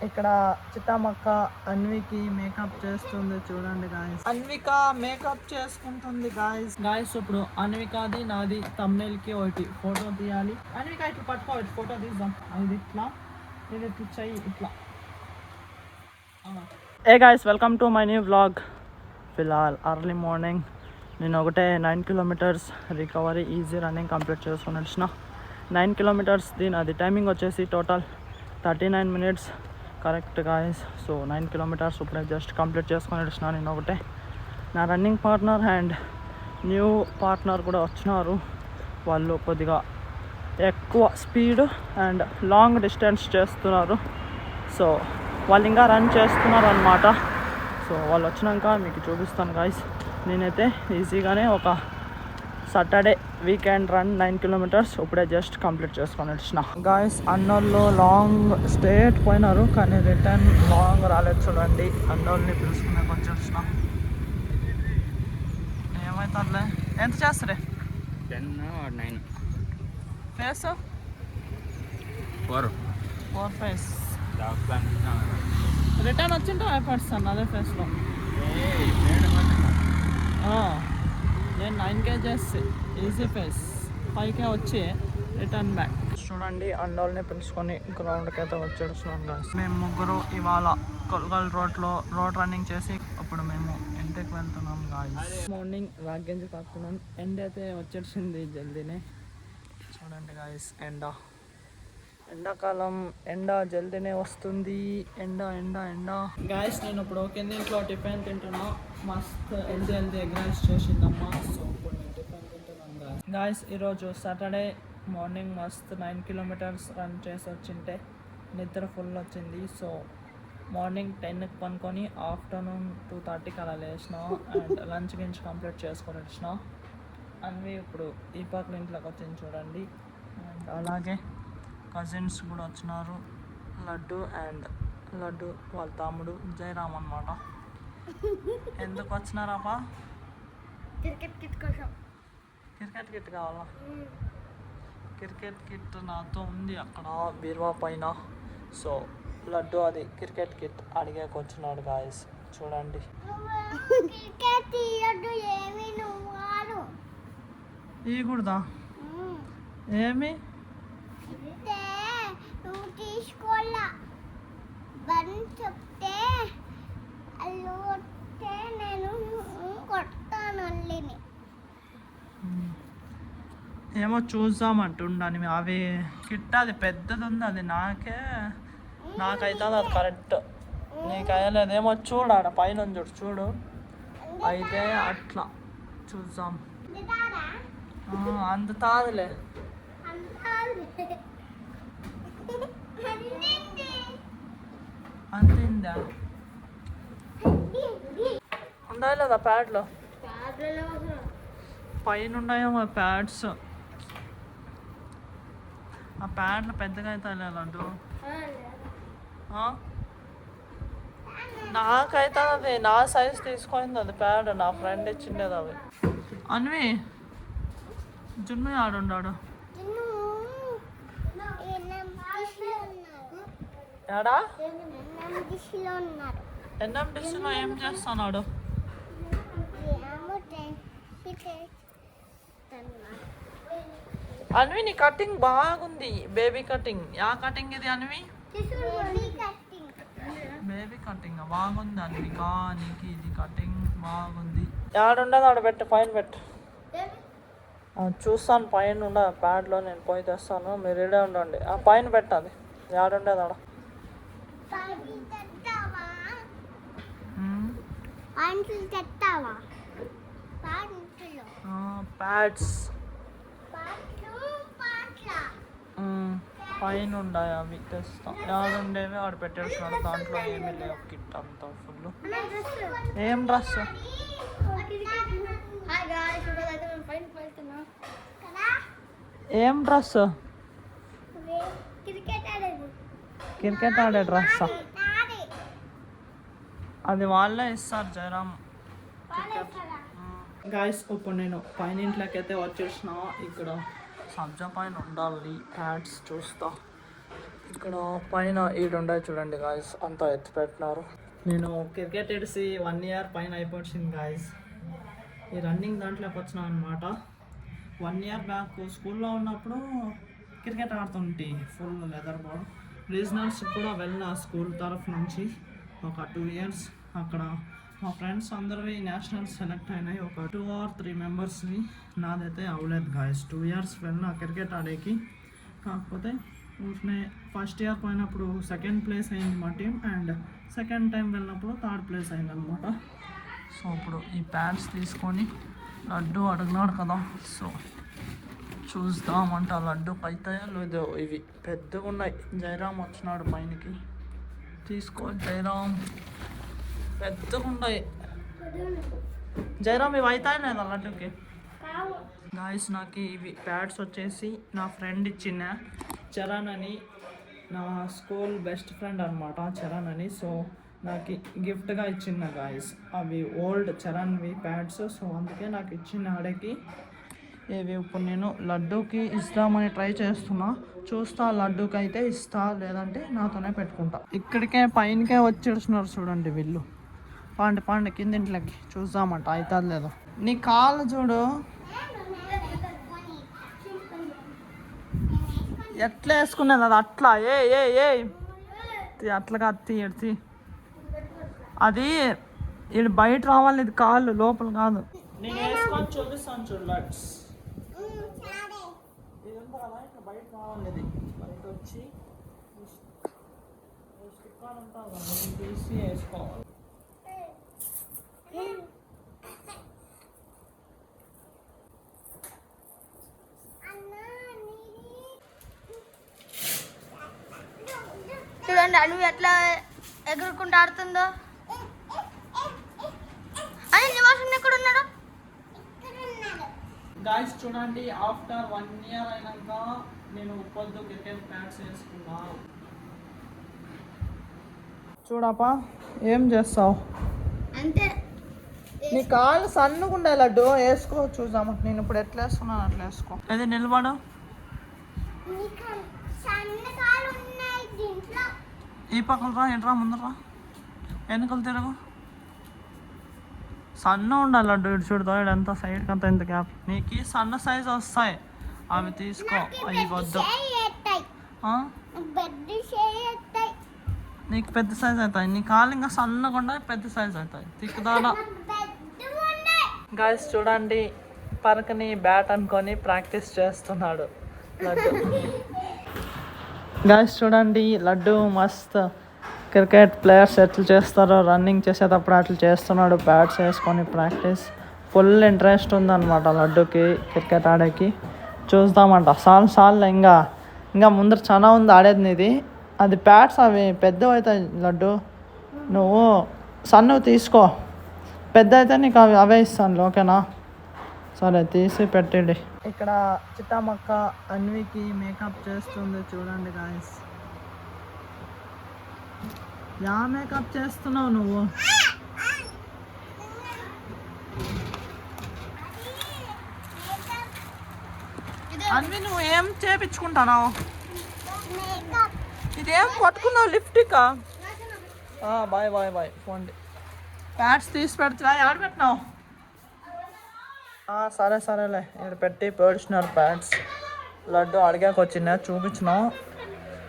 ఇక్కడ చిత్తామక్క అన్వికి మేకప్ చేస్తుంది చూడండి గాయస్. అన్విక మేకప్ చేసుకుంటుంది గాయస్. ఇప్పుడు అన్వికాది నాది thumbnail కి ఒకటి ఫోటో తీయాలి. అన్విక ఇట్లా పట్టుకో, ఫోటో తీద్దాం. ఇది ఇట్లా, ఇది ఇట్లా చెయ్యి ఇట్లా. Hey guys, welcome to my new vlog. ఫిల్హాల్ అర్లీ మార్నింగ్ నేను ఒకటే 9 kilometers recovery easy running complete చేసుకుని వచ్చిన. 9 kilometers అది టైమింగ్ వచ్చేసి total 39 minutes correct guys. So 9 kilometers ఇప్పుడే జస్ట్ కంప్లీట్ చేసుకొని వచ్చిన. నేను ఒకటే, నా running partner and new partner కూడా వచ్చినారు. వాళ్ళు కొద్దిగా ఎక్కువ స్పీడ్ అండ్ లాంగ్ డిస్టెన్స్ చేస్తున్నారు. సో వాళ్ళు ఇంకా రన్ చేస్తున్నారు అన్నమాట. సో వాళ్ళు వచ్చినాక మీకు చూపిస్తాను గాయస్. నేనైతే ఈజీగానే ఒక సాటర్డే వీకెండ్ రన్ 9 kilometers ఇప్పుడే జస్ట్ కంప్లీట్ చేసుకొని వచ్చిన గాయస్. అన్నోళ్ళు లాంగ్ స్టేట్ పోయినారు కానీ రిటర్న్ లాంగ్ రాలేదు చూడండి. అన్నోళ్ళని పిలుచుకునే కొంచెం వచ్చిన. ఏమవుతుందిలే, ఎంత చేస్తారే? 10 or 9 ఫేస్ 4 ఫేస్ రిటర్న్ వచ్చింటే అయిపోతాను అదే ఫేస్లో. నేను 9K చేస్తే ఈజీ ఫేస్, 5K వచ్చి రిటర్న్ బ్యాక్. చూడండి అన్నోళ్ళని పిలుచుకొని గ్రౌండ్కి అయితే వచ్చేస్తున్నాం గాయస్. మేము ముగ్గురు ఇవాళ కొల్గల్ రోడ్ రన్నింగ్ చేసి ఇప్పుడు మేము ఇంటికి వెళ్తున్నాం గాయస్. మార్నింగ్ వాగ్గించి కాకున్నాం. ఎండ అయితే వచ్చేసింది జల్దీనే. చూడండి గాయస్, ఎండాకాలం ఎండ జల్దీనే వస్తుంది. ఎండ గాయస్. నేను ఇప్పుడు కిందింట్లో టిఫిన్ తింటున్నా. మస్త్ హెల్దీ ఎగ్ రైస్ చేసిందమ్మా. సో ఇప్పుడు నేను టిఫిన్ తింటున్నాను గాయస్. ఈరోజు సాటర్డే మార్నింగ్ మస్త్ 9 kilometers రన్ చేసి వచ్చింటే నిద్ర ఫుల్ వచ్చింది. సో మార్నింగ్ 10కి పనుకొని ఆఫ్టర్నూన్ 2:30కి అలా లేచిన అండ్ లంచ్ గించి కంప్లీట్ చేసుకొని వచ్చిన. అన్నీ ఇప్పుడు ఈ పక్కన ఇంట్లోకి వచ్చింది చూడండి. అండ్ అలాగే కజిన్స్ కూడా వచ్చినారు. లడ్డు వాళ్ళ తమ్ముడు జయరామ్ అన్నమాట. ఎందుకు వచ్చినారాపా? క్రికెట్ కిట్ కావాలా? క్రికెట్ కిట్ నాతో ఉంది అక్కడ బీరువా పైన. సో లడ్డు అది క్రికెట్ కిట్ అడిగాక వచ్చినాడు గాయస్. చూడండి. ఇవ్వకూడదా? ఏమి ఏమో చూద్దామంటుండని. అవి కిట్ అది పెద్దది ఉంది, అది నాకైతే అది కరెక్ట్. నీకు అయ్యలేదేమో చూడు, ఆడ పైన చూడు. అయితే అట్లా చూద్దాం. అందుతాదులే. అంతిందా? ఉండాలి లేదా ప్యాడ్లో? పైన ఉన్నాయేమో ప్యాడ్స్. ఆ ప్యాడ్లు పెద్దగా అయితే లడ్డు. నాకైతే అది నా సైజ్ తీసుకుంది అది ప్యాడ్. నా ఫ్రెండ్ ఇచ్చిండేది అవి. అన్వి జున్ను ఆడుండాడు. ఏడా ఎన్ఎండిసిలో ఏం చేస్తున్నాడు? అన్వి నీ కటింగ్ బాగుంది. Baby cutting. యా కటింగ్ ఇది అన్వి? బేబీ కటింగ్ బాగుంది అన్వికా. నీకు ఇది కటింగ్ బాగుంది. ఆడుండదు, ఆడ పెట్టు, పైన పెట్టు. చూస్తాను పైన ఉండ ప్యాడ్లో. నేను పోయి తెస్తాను, మీరు రెడీ ఉండండి. ఆ పైన పెట్టాలి. ఆడుండదు ఆడ. ప్యాడ్స్ పైన ఉండాయి, అవి తెస్తాం. ఆడుండేవి ఆడ పెట్టేస్తున్నాడు. దాంట్లో ఏమీ లేవు, కిట్ అంతా ఫుల్. ఏం డ్రెస్? ఏం డ్రెస్? క్రికెట్ ఆడే డ్రెస్. అది వాళ్ళే ఇస్తారు జయరామ్. గాయస్ ఇప్పుడు నేను పైన ఇంట్లోకి అయితే వచ్చేసిన. ఇక్కడ సబ్జా పైన ఉండాలి ప్యాడ్స్. చూస్తా ఇక్కడ పైన ఈడుండే చూడండి గాయస్, అంతా ఎత్తి పెట్టినారు. నేను క్రికెట్ ఇడిసి 1 year పైన అయిపోయింది గాయస్. ఈ రన్నింగ్ దాంట్లోకి వచ్చినా అనమాట. 1 year బ్యాక్ స్కూల్లో ఉన్నప్పుడు క్రికెట్ ఆడుతుంటే ఫుల్ లెదర్ బాల్. రీజనల్స్ కూడా వెళ్ళిన స్కూల్ తరఫు నుంచి ఒక 2 years. అక్కడ మా ఫ్రెండ్స్ అందరివి నేషనల్స్ సెలెక్ట్ అయినాయి. ఒక 2 or 3 మెంబర్స్వి. నాదైతే అవ్వలేదు గాయస్. 2 years వెళ్ళిన క్రికెట్ ఆడేకి. కాకపోతే ఫస్ట్ ఇయర్ పోయినప్పుడు 2nd place అయింది మా టీం, అండ్ సెకండ్ టైం వెళ్ళినప్పుడు 3rd place అయింది అనమాట. సో ఇప్పుడు ఈ ప్యాడ్స్ తీసుకొని లడ్డు అడిగినాడు కదా, సో చూద్దామంట లడ్డుకి అవుతాయో లేదో. ఇవి పెద్దగా ఉన్నాయి. జయరామ్ వచ్చినాడు పైనకి. తీసుకో జయరామ్, పెద్దగా ఉన్నాయి. జయరామ్ ఇవి అవుతాయి లేదా లడ్డుకి? గాయస్ నాకు ఇవి ప్యాడ్స్ వచ్చేసి నా ఫ్రెండ్ ఇచ్చిన చరణ్ అని, నా స్కూల్ బెస్ట్ ఫ్రెండ్ అనమాట చరణ్ అని. సో నాకు గిఫ్ట్గా ఇచ్చిన గాయస్. అవి ఓల్డ్ చరణ్వి ప్యాడ్స్. సో అందుకే నాకు ఇచ్చిన ఆడకి ఇవి ఇప్పుడు నేను లడ్డూకి ఇస్తామని ట్రై చేస్తున్నా. చూస్తా, లడ్డూకి అయితే ఇస్తా, లేదంటే నాతోనే పెట్టుకుంటా. ఇక్కడికే పైనకే వచ్చేస్తున్నారు చూడండి వీళ్ళు. పాండి కిందింట్లోకి చూద్దామంట అవుతుంది లేదో. నీ కాళ్ళు చూడు ఎట్లా వేసుకునేది, అది అట్లా అట్లాగా ఎత్తి అది ఇది బయట రావాలి, ఇది కాళ్ళు లోపల కాదు. నేను వేసుకొని చూపిస్తాను చూడు లడ్స్. ఇది ఉంది కదా, ఇట్లా బయట రావాలి. ఇది బయట వచ్చి స్టిక్కర్ ఉంటుంది కదా, ఇది తీసి వేసుకోవాలి. చూడండి అను ఎట్లా ఎగురుకుంటూ ఆడుతుందో. అని నివాసం ఎక్కడ ఉన్నాడు గాయస్? చూడండి, ఆఫ్టర్ 1 year అయినాక నేను పొద్దు క్రికెట్ ప్యాడ్స్ వేసుకున్నా. చూడపా ఏం చేస్తావు? అంతే, నీ కాళ్ళు సన్నగుండే లడ్డు వేసుకో చూద్దాము. నేను ఇప్పుడు ఎట్లా వేసుకున్నాను అట్లా వేసుకో. అది నిలబడు. ఈ పక్కన రా, ఏంట్రా ముందరా, వెనకలు తిరగు. సన్న ఉండాలి లడ్డు. ఇటు చూడదా, ఇడంతా సైడ్కి అంతా ఇంత గ్యాప్. నీకు సన్న సైజ్ వస్తాయి, అవి తీసుకో. అవి వద్దు, నీకు పెద్ద సైజ్ అవుతాయి. నీ కాళ్ళు ఇంకా సన్నగా ఉండాలి, పెద్ద సైజ్ అవుతాయి. తిక్కుదాడా గాయస్? చూడండి, పరకని బ్యాట్ అనుకొని ప్రాక్టీస్ చేస్తున్నాడు లడ్డు. గాయస్ చూడండి, లడ్డు మస్త్ క్రికెట్ ప్లేయర్స్ ఎట్లా చేస్తారో రన్నింగ్ చేసేటప్పుడు అట్లా చేస్తున్నాడు. బ్యాట్స్ వేసుకొని ప్రాక్టీస్. ఫుల్ ఇంట్రెస్ట్ ఉందన్నమాట లడ్డుకి క్రికెట్ ఆడేకి. చూద్దామంట. సార్లు ఇంకా ముందర చాలా ఉంది ఆడేది నీది. అది ప్యాడ్స్ అవి పెద్దవి అవుతాయి లడ్డు. నువ్వు సన్నవి తీసుకో, పెద్ద అయితే నీకు అవే ఇస్తాను, ఓకేనా? సరే తీసి పెట్టండి. ఇక్కడ చిట్టామక్క అన్వికి మేకప్ చేస్తుంది చూడండి గాయస్. యా మేకప్ చేస్తున్నావు నువ్వు? అన్వి నువ్వు ఏం చేపించుకుంటున్నావు? ఇదేం పట్టుకున్నావు? లిప్టికా? బాయ్ పోండి. ప్యాడ్స్ తీసి పెడుతున్నా, ఎవరు పెట్టినావు? సరేలే, ఇక్కడ పెట్టి పేర్చినారు ప్యాడ్స్. లడ్డు అడిగాక వచ్చిందా చూపించినావు,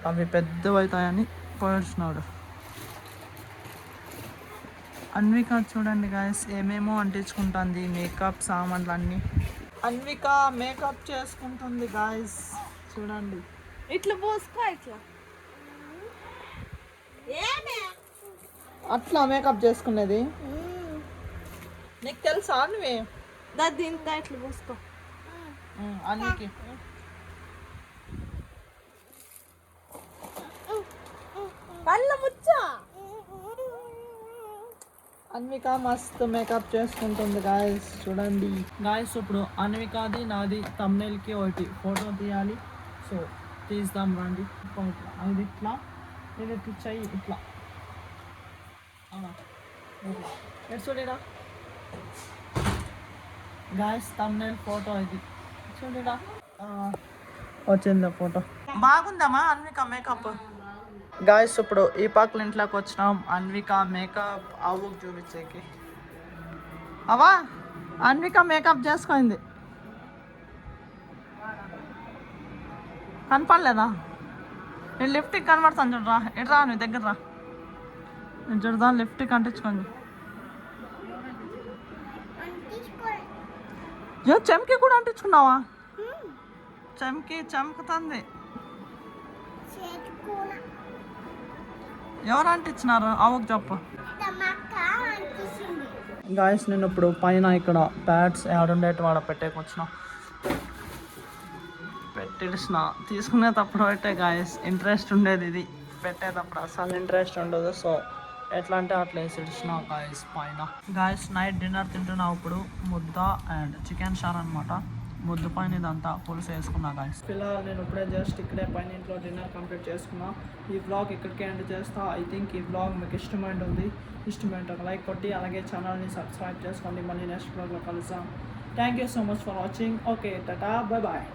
అవి పెద్దవి అవుతాయని పేర్చినాడు. అన్విక చూడండి గాయస్, ఏమేమో అంటించుకుంటుంది మేకప్ సామాన్లు అన్నీ. అన్విక మేకప్ చేసుకుంటుంది గాయస్, చూడండి. ఇట్లా పోసుకో, ఇట్లా అట్లా మేకప్ చేసుకునేది నీకు తెలుసా? అన్వి దీంతో ఇట్లా పోసుకో. అన్వికి కళ్ళ ముచ్చా. అన్విక మస్తు మేకప్ చేసుకుంటుంది గాయస్, చూడండి. గాయస్ ఇప్పుడు అన్వికాది నాది తమ్నేల్కి ఒకటి ఫోటో తీయాలి. సో తీద్దాం రండి. ఇది ఇట్లా, ఇది ఇట్లా చెయ్యి, ఇట్లా ఎటు చూడరా గాయస్, తమ్నేల్ ఫోటో ఇది చూడరా. వచ్చింది ఫోటో. బాగుందమ్మా అన్విక మేకప్. గాయస్ ఇప్పుడు ఈ పక్కల ఇంట్లోకి వచ్చినాం అన్విక మేకప్ అవ్వకు చూపించేకి. అవా అన్విక మేకప్ చేసుకుంది. కనపడలేదా? నేను లిఫ్ట్కి కనబడతాను చూడరా. ఎట్రా నువ్వు దగ్గర రా. నేను చూడదా లిఫ్ట్కి అంటించుకోండి. చెంకి కూడా అంటించుకున్నావా? చెంకి చంపుతుంది. ఎవరు అంటించినారు అవ్వకు చెప్పు. గాయస్ నేను ఇప్పుడు పైన ఇక్కడ ప్యాడ్స్ ఏడుండేటి వాడ పెట్టేకొచ్చిన. పెట్టేసిన తీసుకునేటప్పుడు అయితే గాయస్ ఇంట్రెస్ట్ ఉండేది, ఇది పెట్టేటప్పుడు అసలు ఇంట్రెస్ట్ ఉండదు. సో ఎట్లా అంటే అట్లా వేసి ఇడిచిన గాయస్ పైన. గాయస్ నైట్ డిన్నర్ తింటున్నా ఇప్పుడు ముద్ద అండ్ చికెన్ షార్ అనమాట. ముద్దు పైన ఇదంతా పులుసు వేసుకున్నా గాయస్. పిల్లలు నేను ఇప్పుడే జస్ట్ ఇక్కడే పైన ఇంట్లో డిన్నర్ కంప్లీట్ చేసుకున్నా. ఈ వ్లాగ్ ఇక్కడికే ఎండ్ చేస్తా. ఐ థింక్ ఈ వ్లాగ్ మీకు ఇష్టమైంది. ఇష్టమైంటే ఒక లైక్ కొట్టి అలాగే ఛానల్ని సబ్స్క్రైబ్ చేసుకోండి. మళ్ళీ నెక్స్ట్ వ్లాగ్లో కలుద్దాం. Thank you so much for watching. Okay టాటా, బాయ్ బాయ్.